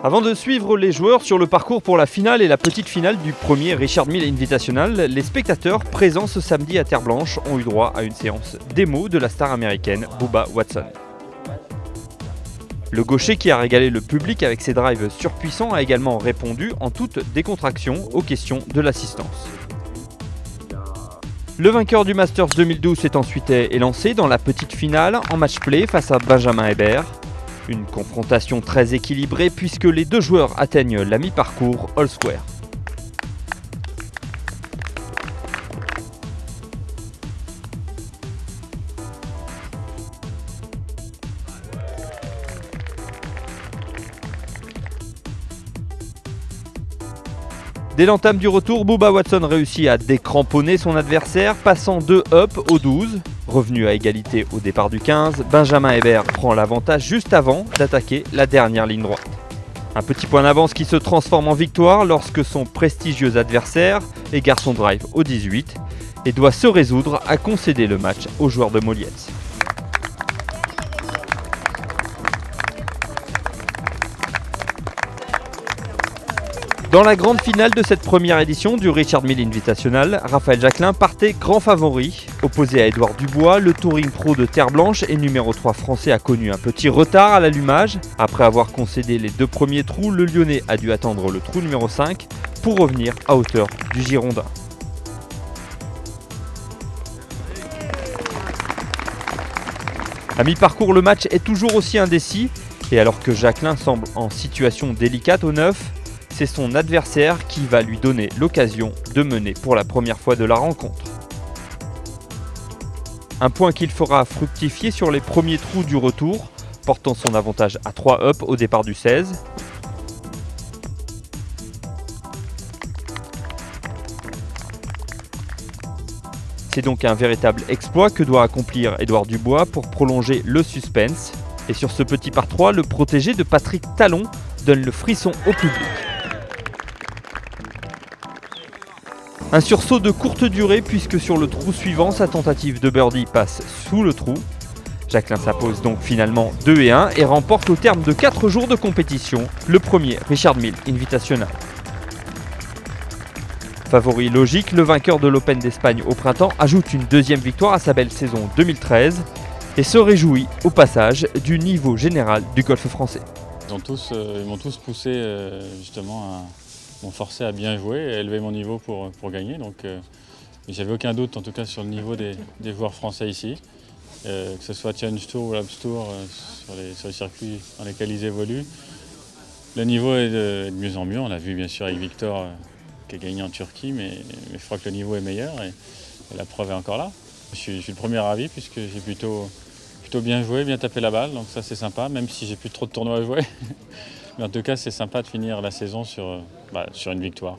Avant de suivre les joueurs sur le parcours pour la finale et la petite finale du premier Richard Mille Invitational, les spectateurs présents ce samedi à Terre Blanche ont eu droit à une séance démo de la star américaine Bubba Watson. Le gaucher qui a régalé le public avec ses drives surpuissants a également répondu en toute décontraction aux questions de l'assistance. Le vainqueur du Masters 2012 s'est ensuite élancé dans la petite finale en match-play face à Benjamin Hébert. Une confrontation très équilibrée puisque les deux joueurs atteignent la mi-parcours all square. Dès l'entame du retour, Bubba Watson réussit à décramponner son adversaire, passant 2 up au 12. Revenu à égalité au départ du 15, Benjamin Hébert prend l'avantage juste avant d'attaquer la dernière ligne droite. Un petit point d'avance qui se transforme en victoire lorsque son prestigieux adversaire égare son drive au 18 et doit se résoudre à concéder le match aux joueurs de Molietz. Dans la grande finale de cette première édition du Richard Mille Invitational, Raphaël Jacquelin partait grand favori. Opposé à Édouard Dubois, le Touring Pro de Terre Blanche et numéro 3 français a connu un petit retard à l'allumage. Après avoir concédé les 2 premiers trous, le Lyonnais a dû attendre le trou numéro 5 pour revenir à hauteur du Girondin. À mi-parcours, le match est toujours aussi indécis et alors que Jacquelin semble en situation délicate au 9, c'est son adversaire qui va lui donner l'occasion de mener pour la première fois de la rencontre. Un point qu'il fera fructifier sur les premiers trous du retour, portant son avantage à 3 up au départ du 16. C'est donc un véritable exploit que doit accomplir Édouard Dubois pour prolonger le suspense. Et sur ce petit par 3, le protégé de Patrick Talon donne le frisson au public. Un sursaut de courte durée puisque sur le trou suivant, sa tentative de birdie passe sous le trou. Jacquelin s'impose donc finalement 2-1 et remporte au terme de 4 jours de compétition le premier Richard Mille Invitational. Favori logique, le vainqueur de l'Open d'Espagne au printemps ajoute une deuxième victoire à sa belle saison 2013 et se réjouit au passage du niveau général du golf français. Ils m'ont tous poussé justement m'ont forcé à bien jouer et à élever mon niveau pour gagner. Donc j'avais aucun doute en tout cas sur le niveau des joueurs français ici, que ce soit Challenge Tour ou Labs Tour sur les circuits dans lesquels ils évoluent. Le niveau est de mieux en mieux, on l'a vu bien sûr avec Victor qui a gagné en Turquie, mais je crois que le niveau est meilleur et la preuve est encore là. Je suis le premier ravi puisque j'ai plutôt bien joué, bien tapé la balle, donc ça c'est sympa, même si j'ai plus trop de tournois à jouer. Mais en tout cas, c'est sympa de finir la saison sur une victoire.